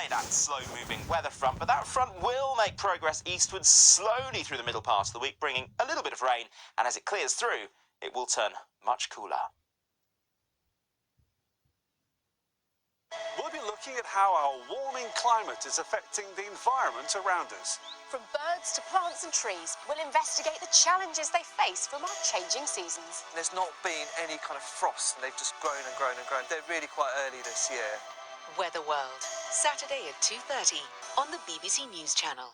by that slow-moving weather front, but that front will make progress eastwards slowly through the middle part of the week, bringing a little bit of rain, and as it clears through, it will turn much cooler. We'll be looking at how our warming climate is affecting the environment around us. From birds to plants and trees, we'll investigate the challenges they face from our changing seasons. There's not been any kind of frost, and they've just grown and grown and grown. They're really quite early this year. Weather World, Saturday at 2:30 on the BBC News Channel.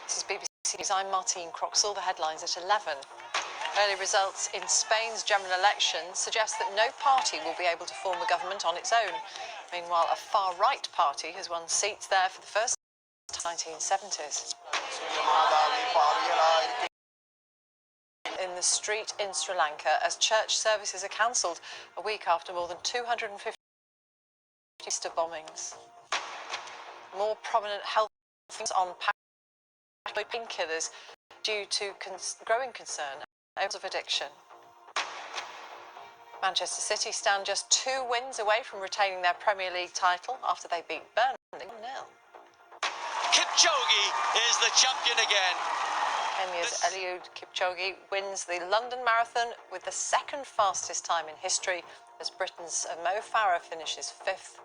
This is BBC News. I'm Martine Croxall. The headlines at 11. Early results in Spain's general election suggest that no party will be able to form a government on its own. Meanwhile, a far-right party has won seats there for the first time in the 1970s. In the street in Sri Lanka as church services are cancelled a week after more than 250 bombings. More prominent health on painkillers due to growing concern of addiction. Manchester City stand just 2 wins away from retaining their Premier League title after they beat Burnley 0. Kipchoge is the champion again. Kenya's Eliud Kipchoge wins the London Marathon with the second fastest time in history as Britain's Mo Farah finishes 5th.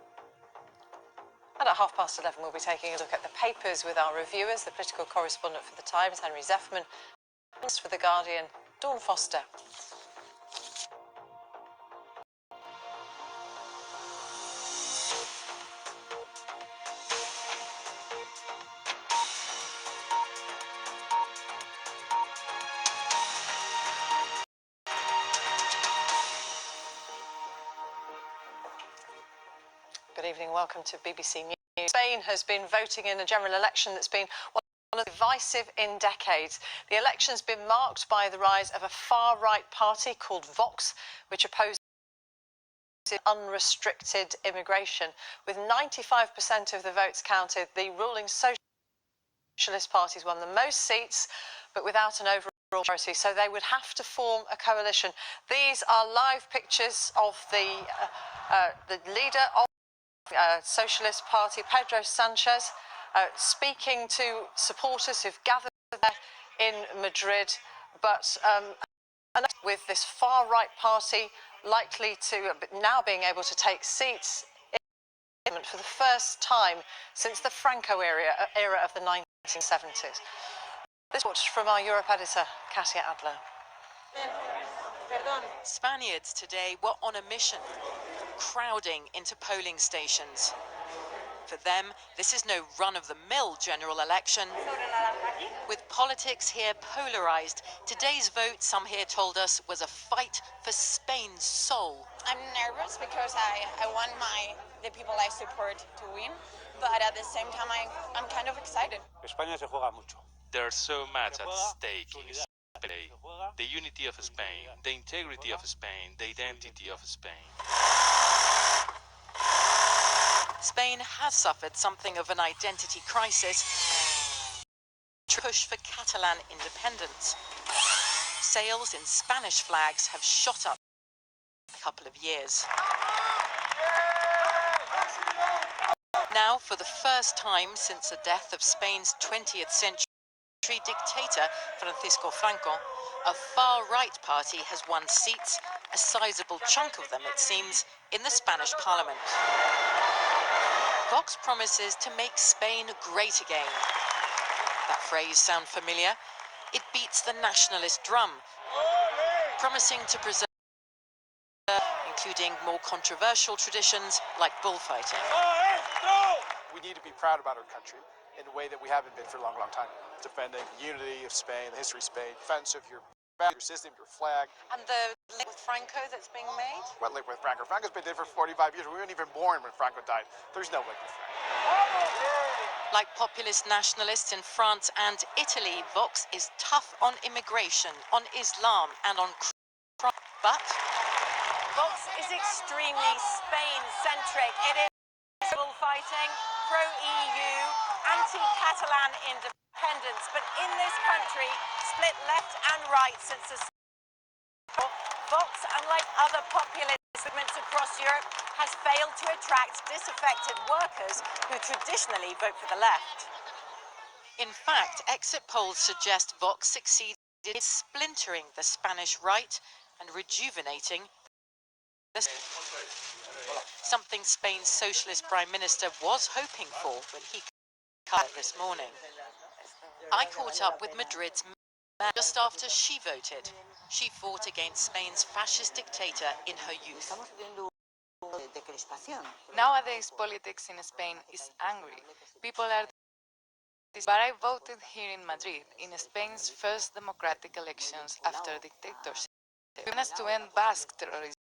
And at 11:30, we'll be taking a look at the papers with our reviewers, the political correspondent for The Times, Henry Zeffman, and for The Guardian, Dawn Foster. Good evening, welcome to BBC News. Spain has been voting in a general election that's been one of the divisive in decades. The election's been marked by the rise of a far-right party called Vox, which opposes unrestricted immigration. With 95% of the votes counted, the ruling Socialist parties won the most seats, but without an overall majority, so they would have to form a coalition. These are live pictures of the leader of Socialist Party, Pedro Sanchez, speaking to supporters who've gathered there in Madrid, but with this far-right party likely to now being able to take seats in for the first time since the Franco era of the 1970s. This watch from our Europe editor, Katia Adler. Spaniards today were on a mission, crowding into polling stations. For them, this is no run-of-the-mill general election. With politics here polarised, today's vote, some here told us, was a fight for Spain's soul. I'm nervous because I want the people I support to win, but at the same time I'm kind of excited. España se juega mucho. There's so much at stake in Spain. The unity of Spain, the integrity of Spain, the identity of Spain. Spain has suffered something of an identity crisis. Push for Catalan independence. Sales in Spanish flags have shot up a couple of years. Now, for the first time since the death of Spain's 20th century dictator Francisco Franco, a far-right party has won seats, a sizable chunk of them, it seems, in the Spanish parliament. Vox promises to make Spain great again. That phrase sound familiar? It beats the nationalist drum, promising to preserve, including more controversial traditions like bullfighting. We need to be proud about our country in a way that we haven't been for a long, long time. Defending the unity of Spain, the history of Spain, defense of your system, your flag. And the link with Franco that's being made? What link with Franco? Franco's been dead for 45 years. We weren't even born when Franco died. There's no link with Franco. Like populist nationalists in France and Italy, Vox is tough on immigration, on Islam, and on crime. But Vox is extremely Spain-centric. It is bullfighting, pro-EU, anti-Catalan independence. But in this country, split left and right since the Vox, unlike other populist movements across Europe, has failed to attract disaffected workers who traditionally vote for the left. in fact, exit polls suggest Vox succeeded in splintering the Spanish right and rejuvenating the something Spain's socialist prime minister was hoping for when he came this morning. I caught up with Madrid's mayor just after she voted. She fought against Spain's fascist dictator in her youth. Nowadays, politics in Spain is angry. People are... But I voted here in Madrid, in Spain's first democratic elections after dictatorship. We managed to end Basque terrorism.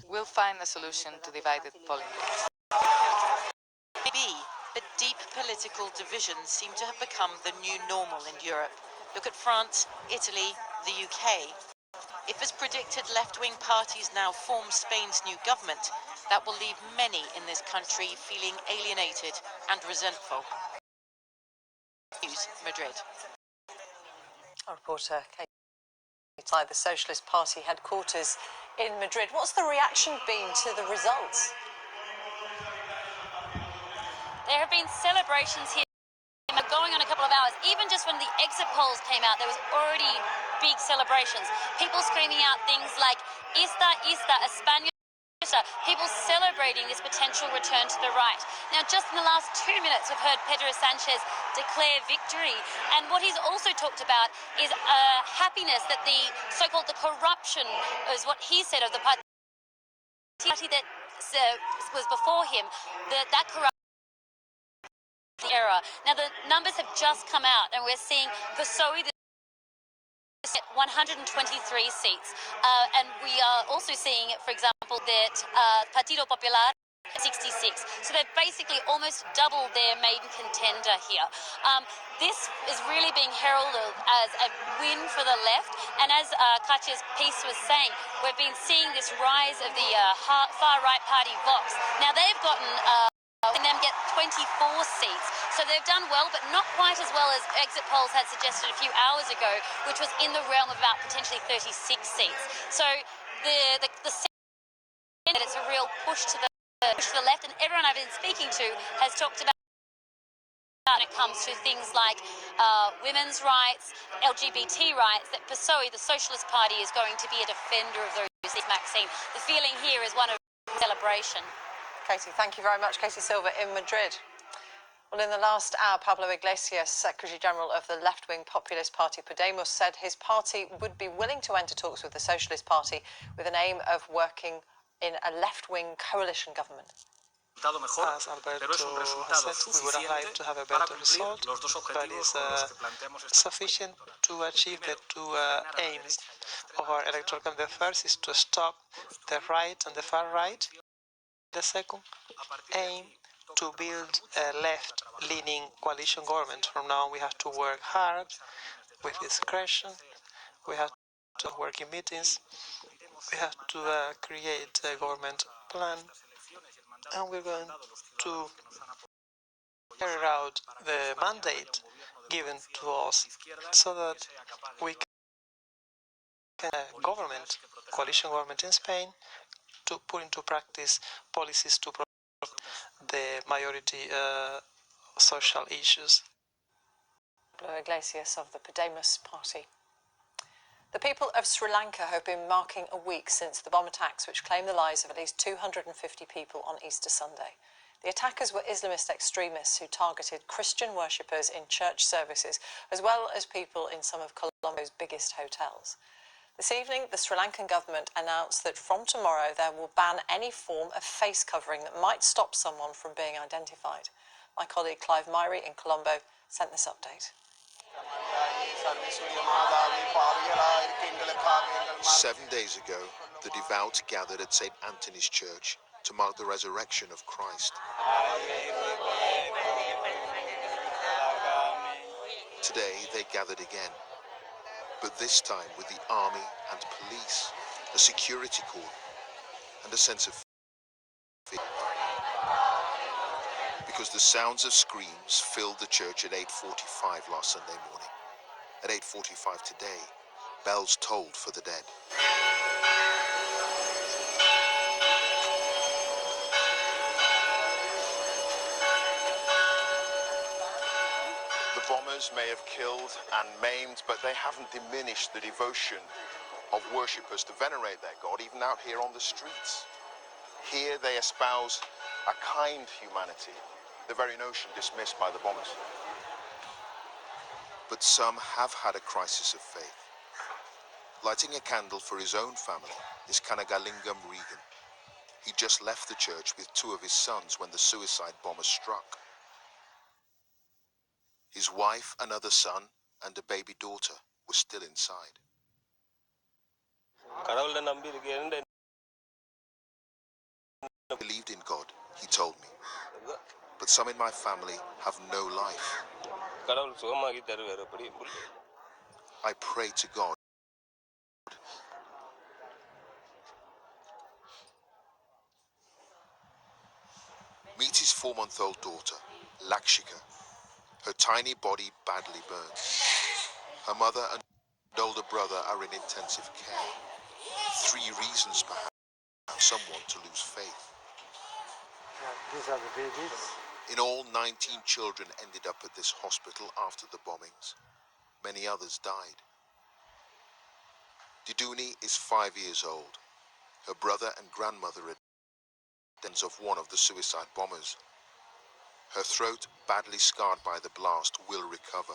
We'll find a solution to divided politics. Maybe, but deep political divisions seem to have become the new normal in Europe. Look at France, Italy, the UK. If, as predicted, left-wing parties now form Spain's new government, that will leave many in this country feeling alienated and resentful. News, Madrid. Our reporter Kate inside the Socialist Party headquarters in Madrid. What's the reaction been to the results? There have been celebrations here going on a couple of hours. Even just when the exit polls came out, there was already big celebrations. People screaming out things like, Esta, España. People celebrating this potential return to the right. Now, just in the last 2 minutes, we've heard Pedro Sanchez declare victory. And what he's also talked about is happiness that the so-called the corruption, is what he said of the party that was before him, that corruption era. Now, the numbers have just come out, and we're seeing PSOE at 123 seats. And we are also seeing, for example, that Partido Popular 66. So they've basically almost doubled their main contender here. This is really being heralded as a win for the left. And as Katya's piece was saying, we've been seeing this rise of the far-right party Vox. Now, they've gotten... and them get 24 seats. So they've done well, but not quite as well as exit polls had suggested a few hours ago, which was in the realm of about potentially 36 seats. So it's a real push to the left, and everyone I've been speaking to has talked about when it comes to things like women's rights, LGBT rights, that PSOE, the Socialist Party, is going to be a defender of those. Maxine, the feeling here is one of celebration. Katie, thank you very much. Katie Silva in Madrid. Well, in the last hour, Pablo Iglesias, Secretary-General of the left-wing populist party Podemos, said his party would be willing to enter talks with the Socialist Party with an aim of working in a left-wing coalition government. As Alberto said, we would have liked to have a better result, but it's sufficient to achieve the two aims of our electoral campaign. The first is to stop the right and the far right. The second aim, to build a left-leaning coalition government. From now on, we have to work hard, with discretion, we have to work in meetings, we have to create a government plan, and we're going to carry out the mandate given to us so that we can have a government, coalition government in Spain, to put into practice policies to protect the majority social issues. Pablo Iglesias of the Podemos party. The people of Sri Lanka have been marking a week since the bomb attacks which claimed the lives of at least 250 people on Easter Sunday. The attackers were Islamist extremists who targeted Christian worshippers in church services, as well as people in some of Colombo's biggest hotels. This evening, the Sri Lankan government announced that from tomorrow they will ban any form of face covering that might stop someone from being identified. My colleague Clive Myrie in Colombo sent this update. 7 days ago, the devout gathered at St. Anthony's Church to mark the resurrection of Christ. Today, they gathered again, but this time with the army and police, a security cordon, and a sense of fear. Because the sounds of screams filled the church at 8:45 last Sunday morning. At 8:45 today, bells tolled for the dead. The bombers may have killed and maimed, but they haven't diminished the devotion of worshippers to venerate their God, even out here on the streets. Here they espouse a kind humanity, the very notion dismissed by the bombers. But some have had a crisis of faith. Lighting a candle for his own family is Kanagalingam Regan. He just left the church with 2 of his sons when the suicide bomber struck. His wife, another son, and a baby daughter were still inside. I believed in God, he told me. But some in my family have no life. I pray to God. Meet his 4-month-old daughter, Lakshika. Her tiny body badly burned. Her mother and older brother are in intensive care. 3 reasons, perhaps, someone to lose faith. These are the babies. In all, 19 children ended up at this hospital after the bombings. Many others died. Diduni is 5 years old. Her brother and grandmother are descendants of one of the suicide bombers. Her throat, badly scarred by the blast, will recover.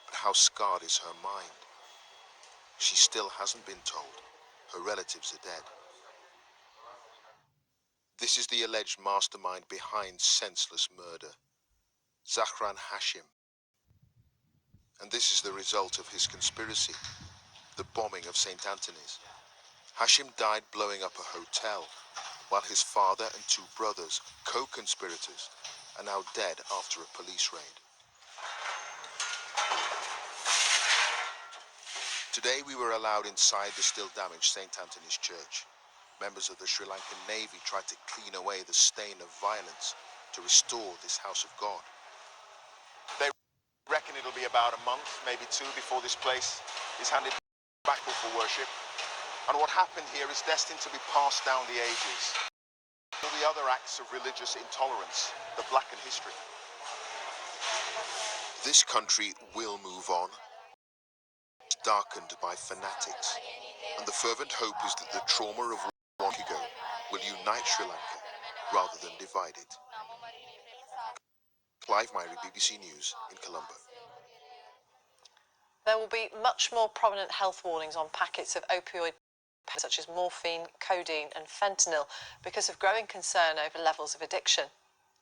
But how scarred is her mind? She still hasn't been told. Her relatives are dead. This is the alleged mastermind behind senseless murder, Zahran Hashim. And this is the result of his conspiracy, the bombing of St. Anthony's. Hashim died blowing up a hotel, while his father and 2 brothers, co-conspirators, are now dead after a police raid. Today we were allowed inside the still damaged St. Anthony's Church. Members of the Sri Lankan Navy tried to clean away the stain of violence to restore this house of God. They reckon it'll be about a month, maybe 2, before this place is handed back for worship. And what happened here is destined to be passed down the ages. All the other acts of religious intolerance that blacken history. This country will move on, darkened by fanatics. And the fervent hope is that the trauma of long ago will unite Sri Lanka rather than divide it. Clive Myrie, BBC News in Colombo. There will be much more prominent health warnings on packets of opioid such as morphine, codeine and fentanyl because of growing concern over levels of addiction.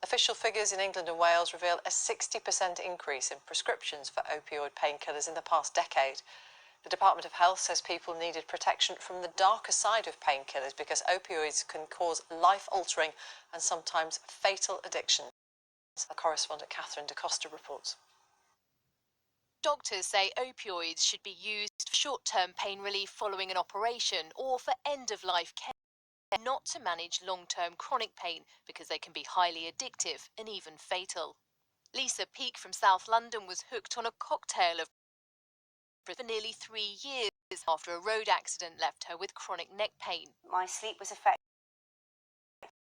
Official figures in England and Wales reveal a 60% increase in prescriptions for opioid painkillers in the past decade. The Department of Health says people needed protection from the darker side of painkillers because opioids can cause life-altering and sometimes fatal addiction. Our correspondent Catherine Da Costa reports. Doctors say opioids should be used for short-term pain relief following an operation or for end-of-life care, not to manage long-term chronic pain because they can be highly addictive and even fatal. Lisa Peake from South London was hooked on a cocktail of for nearly 3 years after a road accident left her with chronic neck pain. My sleep was affected,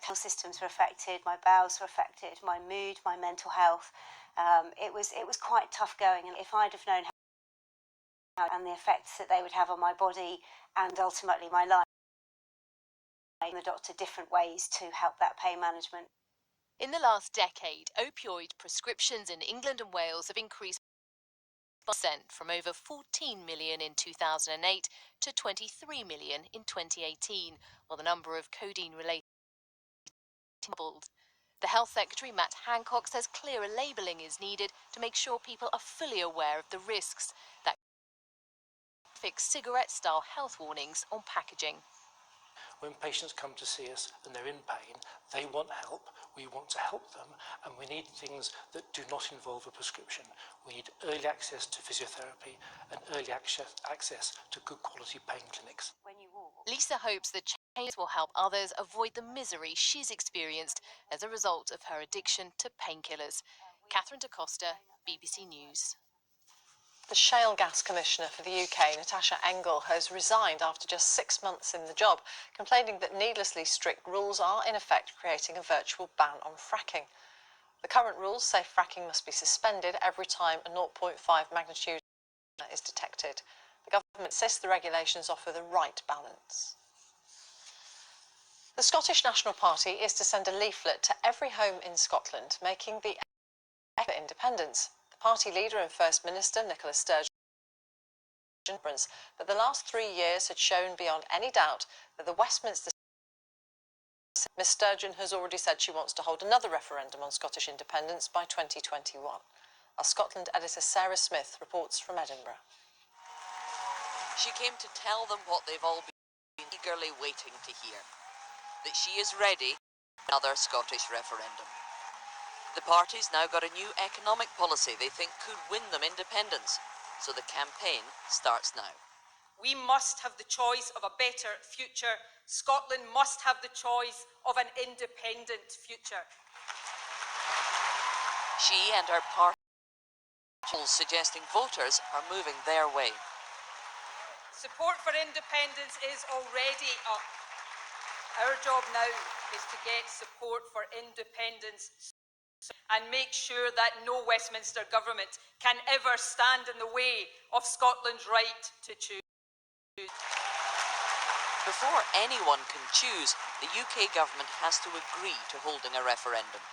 my systems were affected, my bowels were affected, my mood, my mental health. It was quite tough going, and if I'd have known how and the effects that they would have on my body and ultimately my life, I gave the doctor different ways to help that pain management. In the last decade, opioid prescriptions in England and Wales have increased from over 14 million in 2008 to 23 million in 2018, while the number of codeine-related doubled. The Health Secretary, Matt Hancock, says clearer labelling is needed to make sure people are fully aware of the risks that fix cigarette-style health warnings on packaging. When patients come to see us and they're in pain, they want help, we want to help them, and we need things that do not involve a prescription. We need early access to physiotherapy and early access to good quality pain clinics. Lisa hopes the changes will help others avoid the misery she's experienced as a result of her addiction to painkillers. Catherine DaCosta, BBC News. The Shale Gas Commissioner for the UK, Natasha Engel, has resigned after just 6 months in the job, complaining that needlessly strict rules are in effect creating a virtual ban on fracking. The current rules say fracking must be suspended every time a 0.5 magnitude is detected. The government insists the regulations offer the right balance. The Scottish National Party is to send a leaflet to every home in Scotland, making the effort for independence. The party leader and First Minister, Nicola Sturgeon, that the last 3 years had shown beyond any doubt that the Westminster... Miss Sturgeon has already said she wants to hold another referendum on Scottish independence by 2021. Our Scotland editor Sarah Smith reports from Edinburgh. She came to tell them what they've all been eagerly waiting to hear, that she is ready for another Scottish referendum. The party's now got a new economic policy they think could win them independence, so the campaign starts now. We must have the choice of a better future. Scotland must have the choice of an independent future. She and her party polls suggesting voters are moving their way. Support for independence is already up. Our job now is to get support for independence and make sure that no Westminster government can ever stand in the way of Scotland's right to choose. Before anyone can choose, the UK government has to agree to holding a referendum.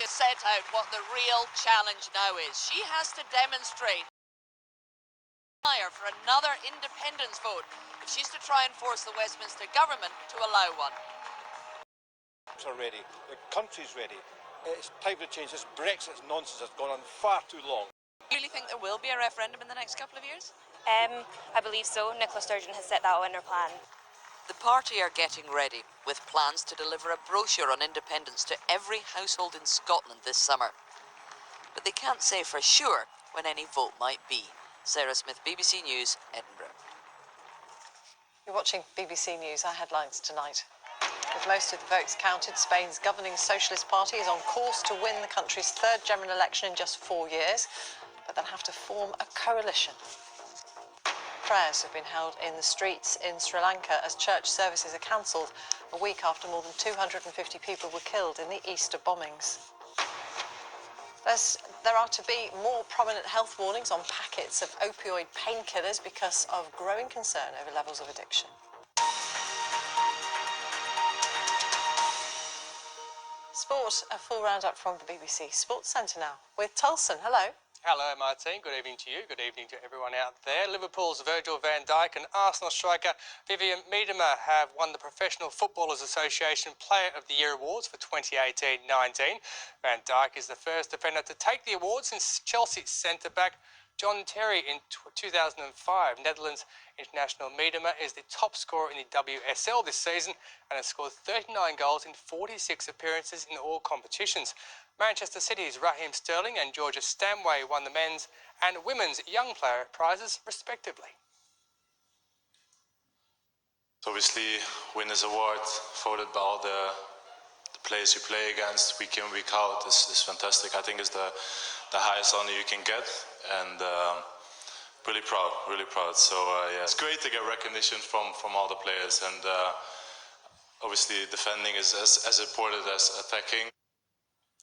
To set out what the real challenge now is, she has to demonstrate for another independence vote if she's to try and force the Westminster government to allow one. Are ready. The country's ready. It's time to change. This Brexit nonsense has gone on far too long. Do you really think there will be a referendum in the next couple of years? I believe so. Nicola Sturgeon has set that out in her plan. The party are getting ready, with plans to deliver a brochure on independence to every household in Scotland this summer. But they can't say for sure when any vote might be. Sarah Smith, BBC News, Edinburgh. You're watching BBC News, our headlines tonight. With most of the votes counted, Spain's governing Socialist Party is on course to win the country's third general election in just 4 years, but they'll have to form a coalition. Prayers have been held in the streets in Sri Lanka as church services are cancelled a week after more than 250 people were killed in the Easter bombings. There are to be more prominent health warnings on packets of opioid painkillers because of growing concern over levels of addiction. Sport, a full roundup from the BBC Sports Centre now with Tolson. Hello. Hello, Martine. Good evening to you. Good evening to everyone out there. Liverpool's Virgil van Dijk and Arsenal striker Vivian Miedema have won the Professional Footballers Association Player of the Year awards for 2018-19. Van Dijk is the first defender to take the award since Chelsea centre-back John Terry in 2005. Netherlands international Miedema is the top scorer in the WSL this season and has scored 39 goals in 46 appearances in all competitions. Manchester City's Raheem Sterling and Georgia Stanway won the men's and women's young player prizes respectively. Obviously, Winners' Award, voted by all the players you play against week in, week out, is fantastic. I think it's the highest honor you can get, and really proud. So yeah, it's great to get recognition from all the players, and obviously defending is as important as attacking.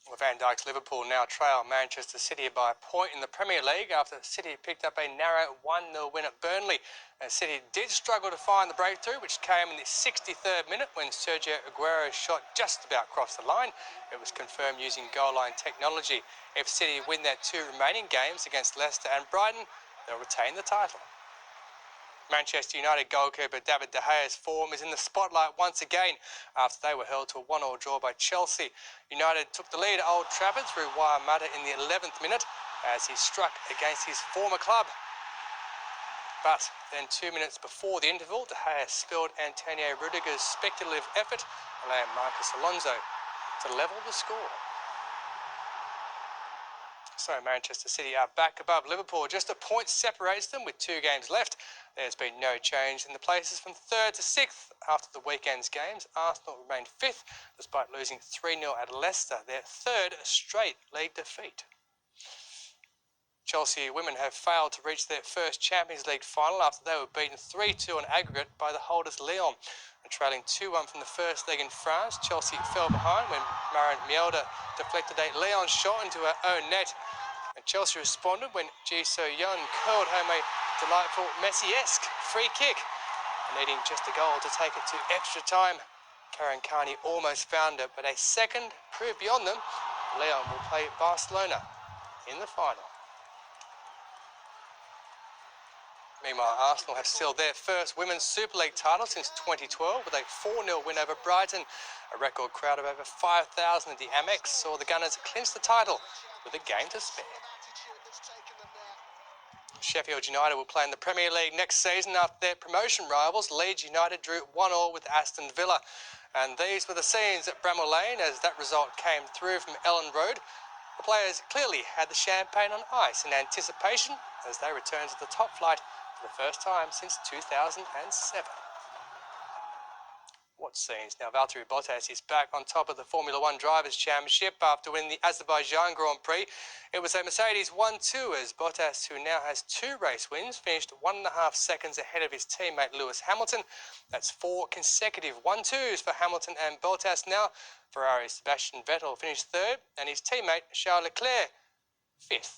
Well, Van Dijk's Liverpool now trail Manchester City by a point in the Premier League after City picked up a narrow 1-0 win at Burnley. And City did struggle to find the breakthrough, which came in the 63rd minute when Sergio Aguero's shot just about crossed the line. It was confirmed using goal line technology. If City win their 2 remaining games against Leicester and Brighton, they'll retain the title. Manchester United goalkeeper David De Gea's form is in the spotlight once again after they were held to a 1-1 draw by Chelsea. United took the lead at Old Trafford through Wayne Mata in the 11th minute as he struck against his former club. But then 2 minutes before the interval, De Gea spilled Antonio Rudiger's speculative effort, allowing Marcos Alonso to level the score. So Manchester City are back above Liverpool. Just a point separates them with 2 games left. There's been no change in the places from 3rd to 6th after the weekend's games. Arsenal remained 5th despite losing 3-0 at Leicester, their 3rd straight league defeat. Chelsea women have failed to reach their first Champions League final after they were beaten 3-2 on aggregate by the holders Lyon. And trailing 2-1 from the first leg in France, Chelsea fell behind when Maren Mjelde deflected a Lyon shot into her own net. And Chelsea responded when Ji So-yeon curled home a delightful Messi-esque free kick. And needing just a goal to take it to extra time, Karen Carney almost found it, but a second proved beyond them. Lyon will play Barcelona in the final. Meanwhile, Arsenal have sealed their first Women's Super League title since 2012 with a 4-0 win over Brighton. A record crowd of over 5,000 at the Amex saw the Gunners clinch the title with a game to spare. Sheffield United will play in the Premier League next season after their promotion rivals Leeds United drew 1-1 with Aston Villa. And these were the scenes at Bramall Lane as that result came through from Ellen Road. The players clearly had the champagne on ice in anticipation as they returned to the top flight for the first time since 2007. What scenes? Now, Valtteri Bottas is back on top of the Formula One Drivers' Championship after winning the Azerbaijan Grand Prix. It was a Mercedes 1-2 as Bottas, who now has 2 race wins, finished 1.5 seconds ahead of his teammate Lewis Hamilton. That's 4 consecutive 1-2s for Hamilton and Bottas now. Ferrari's Sebastian Vettel finished 3rd and his teammate Charles Leclerc 5th.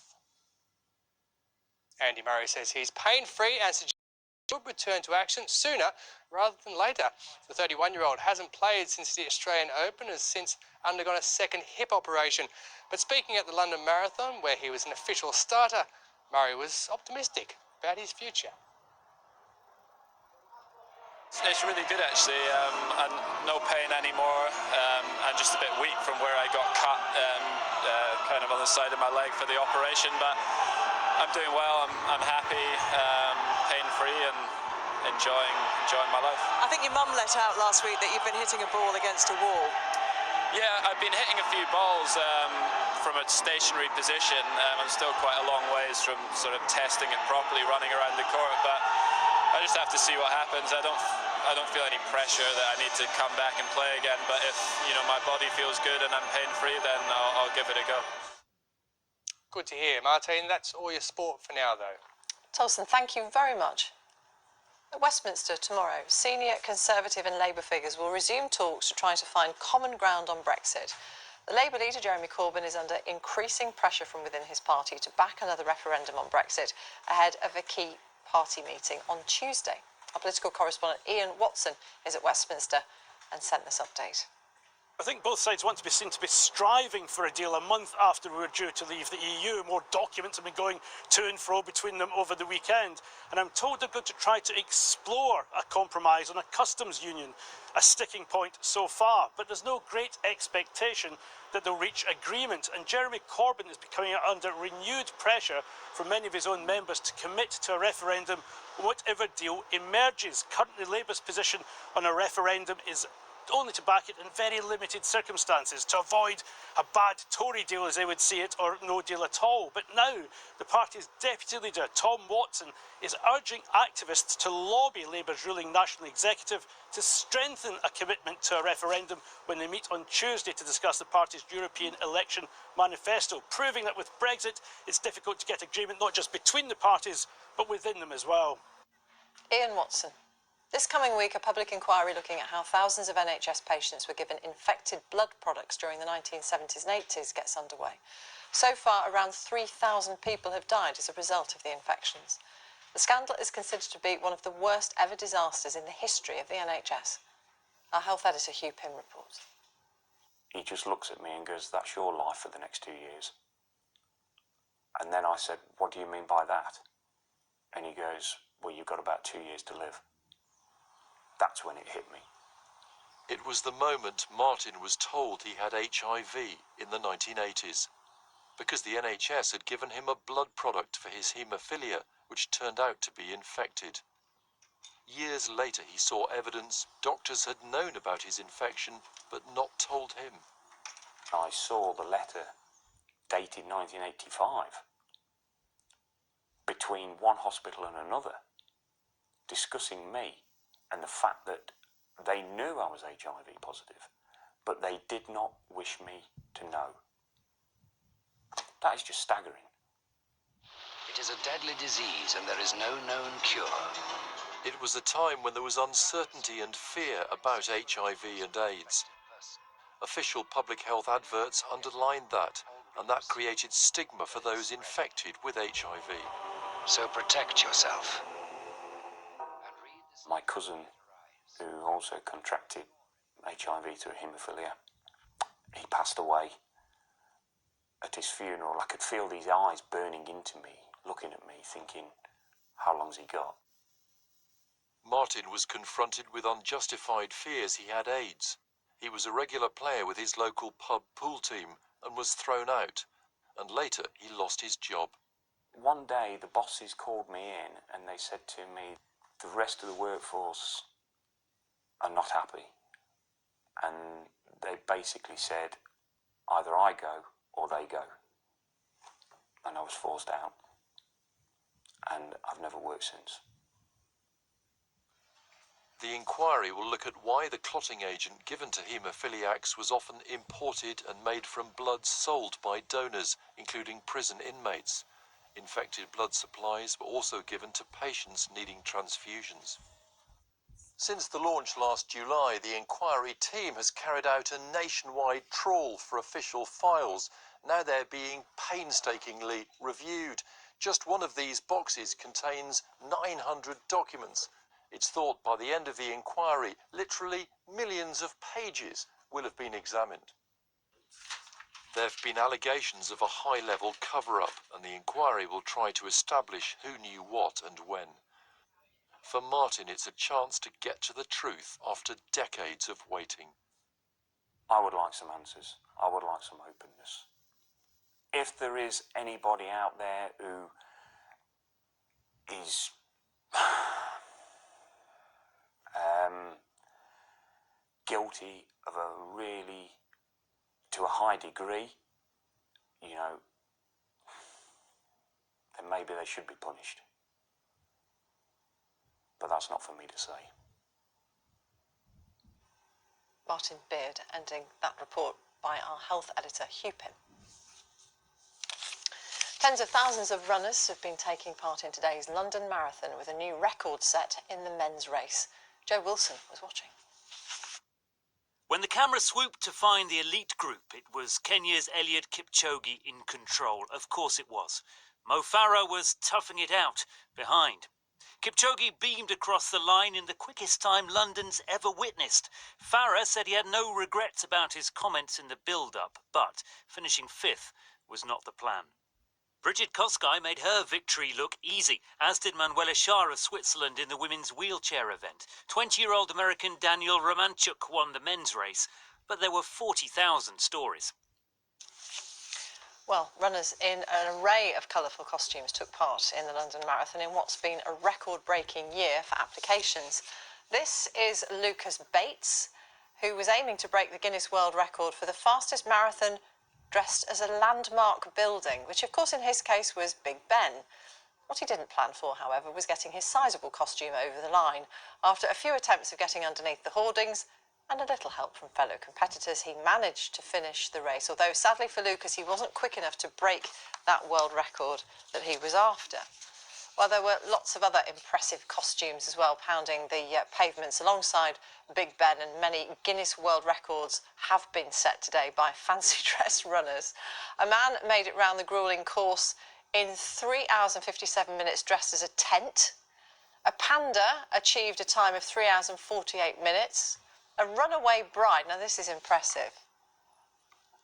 Andy Murray says he's pain-free and suggests he should return to action sooner rather than later. The 31-year-old hasn't played since the Australian Open and has since undergone a second hip operation. But speaking at the London Marathon, where he was an official starter, Murray was optimistic about his future. It's really good actually, and no pain anymore, and just a bit weak from where I got cut, kind of on the side of my leg for the operation. But I'm doing well. I'm happy, pain-free, and enjoying my life. I think your mum let out last week that you've been hitting a ball against a wall. Yeah, I've been hitting a few balls from a stationary position. I'm still quite a long ways from sort of testing it properly, running around the court, but I just have to see what happens. I don't feel any pressure that I need to come back and play again, but if my body feels good and I'm pain-free, then I'll give it a go. Good to hear, Martine. That's all your sport for now, though. Tolson, thank you very much. At Westminster tomorrow, senior Conservative and Labour figures will resume talks to try to find common ground on Brexit. The Labour leader, Jeremy Corbyn, is under increasing pressure from within his party to back another referendum on Brexit ahead of a key party meeting on Tuesday. Our political correspondent Ian Watson is at Westminster and sent this update. I think both sides want to be seen to be striving for a deal a month after we were due to leave the EU. More documents have been going to and fro between them over the weekend. And I'm told they're going to try to explore a compromise on a customs union, a sticking point so far. But there's no great expectation that they'll reach agreement. And Jeremy Corbyn is becoming under renewed pressure from many of his own members to commit to a referendum whatever deal emerges. Currently, Labour's position on a referendum is only to back it in very limited circumstances, to avoid a bad Tory deal as they would see it, or no deal at all. But now the party's deputy leader, Tom Watson, is urging activists to lobby Labour's ruling National Executive to strengthen a commitment to a referendum when they meet on Tuesday to discuss the party's European election manifesto, proving that with Brexit it's difficult to get agreement not just between the parties but within them as well. Ian Watson. This coming week, a public inquiry looking at how thousands of NHS patients were given infected blood products during the 1970s and 80s gets underway. So far, around 3,000 people have died as a result of the infections. The scandal is considered to be one of the worst ever disasters in the history of the NHS. Our health editor Hugh Pym reports. He just looks at me and goes, "That's your life for the next 2 years." And then I said, "What do you mean by that?" And he goes, "Well, you've got about 2 years to live." That's when it hit me. It was the moment Martin was told he had HIV in the 1980s, because the NHS had given him a blood product for his haemophilia, which turned out to be infected. Years later, he saw evidence doctors had known about his infection, but not told him. I saw the letter dated 1985 between one hospital and another discussing me and the fact that they knew I was HIV positive, but they did not wish me to know. That is just staggering. It is a deadly disease and there is no known cure. It was a time when there was uncertainty and fear about HIV and AIDS. Official public health adverts underlined that, and that created stigma for those infected with HIV. So protect yourself. My cousin, who also contracted HIV through haemophilia, he passed away. At his funeral, I could feel these eyes burning into me, looking at me, thinking, how long's he got? Martin was confronted with unjustified fears he had AIDS. He was a regular player with his local pub pool team and was thrown out, and later he lost his job. One day the bosses called me in and they said to me, the rest of the workforce are not happy. And they basically said, either I go or they go. And I was forced out. And I've never worked since. The inquiry will look at why the clotting agent given to haemophiliacs was often imported and made from blood sold by donors, including prison inmates. Infected blood supplies were also given to patients needing transfusions. Since the launch last July, the inquiry team has carried out a nationwide trawl for official files. Now they're being painstakingly reviewed. Just one of these boxes contains 900 documents. It's thought by the end of the inquiry, literally millions of pages will have been examined. There have been allegations of a high-level cover-up, and the inquiry will try to establish who knew what and when. For Martin, it's a chance to get to the truth after decades of waiting. I would like some answers. I would like some openness. If there is anybody out there who is guilty of a really, to a high degree, you know, then maybe they should be punished. But that's not for me to say. Martin Beard ending that report by our health editor Hugh Pym. Tens of thousands of runners have been taking part in today's London Marathon with a new record set in the men's race. Joe Wilson was watching. When the camera swooped to find the elite group, it was Kenya's Eliud Kipchoge in control. Of course it was. Mo Farah was toughing it out behind. Kipchoge beamed across the line in the quickest time London's ever witnessed. Farah said he had no regrets about his comments in the build-up, but finishing fifth was not the plan. Bridget Kosgei made her victory look easy, as did Manuela Schär of Switzerland in the women's wheelchair event. 20-year-old American Daniel Romanchuk won the men's race, but there were 40,000 stories. Well, runners in an array of colourful costumes took part in the London Marathon in what's been a record-breaking year for applications. This is Lucas Bates, who was aiming to break the Guinness World Record for the fastest marathon dressed as a landmark building, which of course in his case was Big Ben. What he didn't plan for, however, was getting his sizable costume over the line. After a few attempts of getting underneath the hoardings and a little help from fellow competitors, he managed to finish the race, although sadly for Lucas he wasn't quick enough to break that world record that he was after. Well, there were lots of other impressive costumes as well, pounding the pavements alongside Big Ben, and many Guinness World Records have been set today by fancy dress runners. A man made it round the gruelling course in 3 hours and 57 minutes dressed as a tent. A panda achieved a time of 3 hours and 48 minutes. A runaway bride, now this is impressive.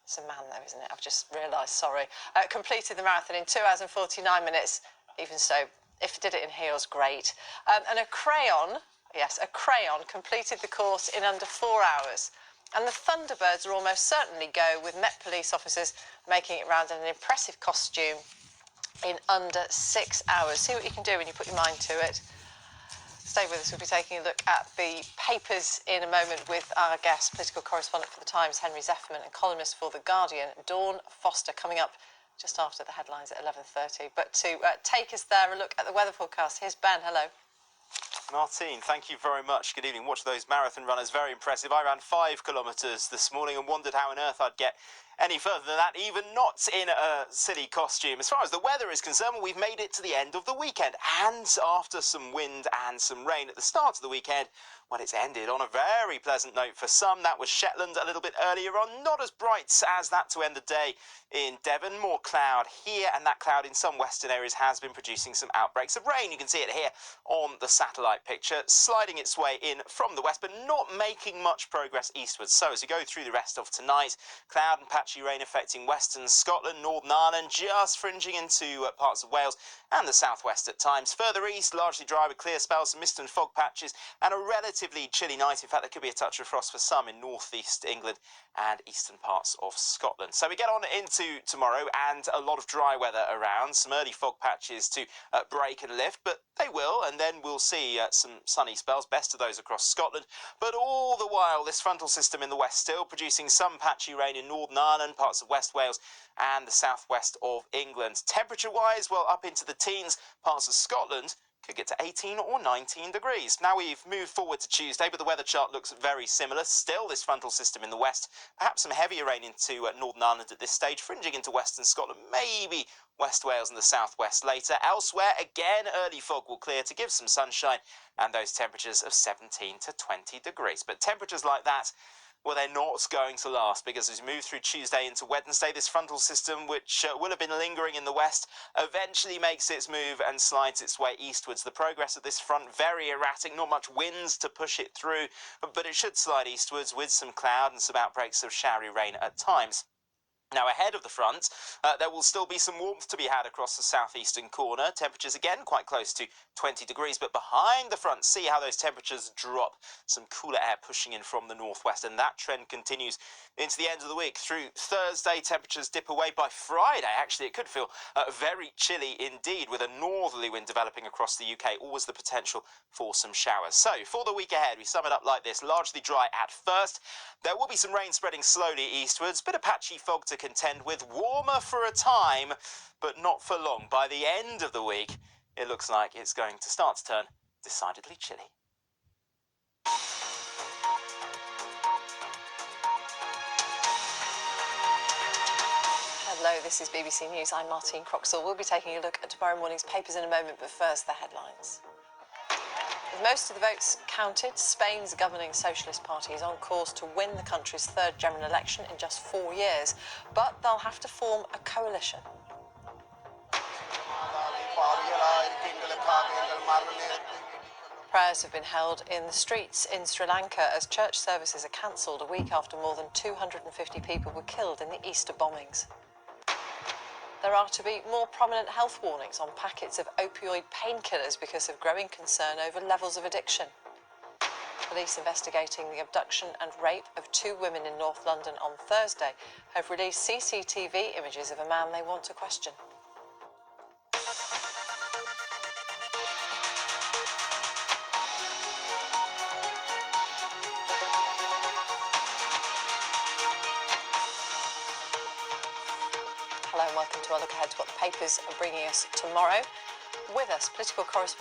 It's a man though, isn't it? I've just realised, sorry. Completed the marathon in 2 hours and 49 minutes. Even so, if it did it in heels, great. And a crayon, yes, a crayon completed the course in under 4 hours. And the Thunderbirds will almost certainly go, with Met Police officers making it round in an impressive costume in under 6 hours. See what you can do when you put your mind to it. Stay with us. We'll be taking a look at the papers in a moment with our guest, political correspondent for The Times, Henry Zefferman, and columnist for The Guardian, Dawn Foster, coming up just after the headlines at 11:30. But to take us there, a look at the weather forecast. Here's Ben. Hello. Martine, thank you very much. Good evening. Watch those marathon runners. Very impressive. I ran 5 kilometres this morning and wondered how on earth I'd get any further than that, even not in a silly costume. As far as the weather is concerned, well, we've made it to the end of the weekend. And after some wind and some rain at the start of the weekend, well, it's ended on a very pleasant note for some. That was Shetland a little bit earlier on. Not as bright as that to end the day in Devon. More cloud here, and that cloud in some western areas has been producing some outbreaks of rain. You can see it here on the satellite picture, sliding its way in from the west, but not making much progress eastwards. So as we go through the rest of tonight, cloud and patchy rain affecting western Scotland, Northern Ireland, just fringing into parts of Wales and the southwest at times. Further east, largely dry with clear spells, some mist and fog patches, and a relatively chilly night. In fact, there could be a touch of frost for some in northeast England and eastern parts of Scotland. So we get on into tomorrow, and a lot of dry weather around. Some early fog patches to break and lift, but they will, and then we'll see some sunny spells, best of those across Scotland. But all the while, this frontal system in the west still producing some patchy rain in Northern Ireland, parts of West Wales and the southwest of England. Temperature-wise, well, up into the teens. Parts of Scotland could get to 18 or 19 degrees. Now we've moved forward to Tuesday, but the weather chart looks very similar. Still this frontal system in the west, perhaps some heavier rain into Northern Ireland at this stage, fringing into western Scotland, maybe West Wales and the southwest later. Elsewhere, again, early fog will clear to give some sunshine and those temperatures of 17 to 20 degrees. But temperatures like that, well, they're not going to last, because as we move through Tuesday into Wednesday, this frontal system, which will have been lingering in the west, eventually makes its move and slides its way eastwards. The progress of this front, very erratic, not much winds to push it through, but it should slide eastwards with some cloud and some outbreaks of showery rain at times. Now, ahead of the front, there will still be some warmth to be had across the southeastern corner. Temperatures, again, quite close to 20 degrees. But behind the front, see how those temperatures drop. Some cooler air pushing in from the northwest. And that trend continues into the end of the week. Through Thursday, temperatures dip away. By Friday, actually, it could feel very chilly indeed, with a northerly wind developing across the UK. Always the potential for some showers. So, for the week ahead, we sum it up like this. Largely dry at first. There will be some rain spreading slowly eastwards. Bit of patchy fog to contend with, warmer for a time, but not for long. By the end of the week, it looks like it's going to start to turn decidedly chilly. Hello, this is BBC News. I'm Martine Croxall. We'll be taking a look at tomorrow morning's papers in a moment, but first, the headlines. With most of the votes counted, Spain's governing Socialist Party is on course to win the country's third general election in just 4 years, but they'll have to form a coalition. Prayers have been held in the streets in Sri Lanka as church services are cancelled a week after more than 250 people were killed in the Easter bombings. There are to be more prominent health warnings on packets of opioid painkillers because of growing concern over levels of addiction. Police investigating the abduction and rape of 2 women in North London on Thursday have released CCTV images of a man they want to question. Hello and welcome to our look ahead to what the papers are bringing us tomorrow. With us, political correspondent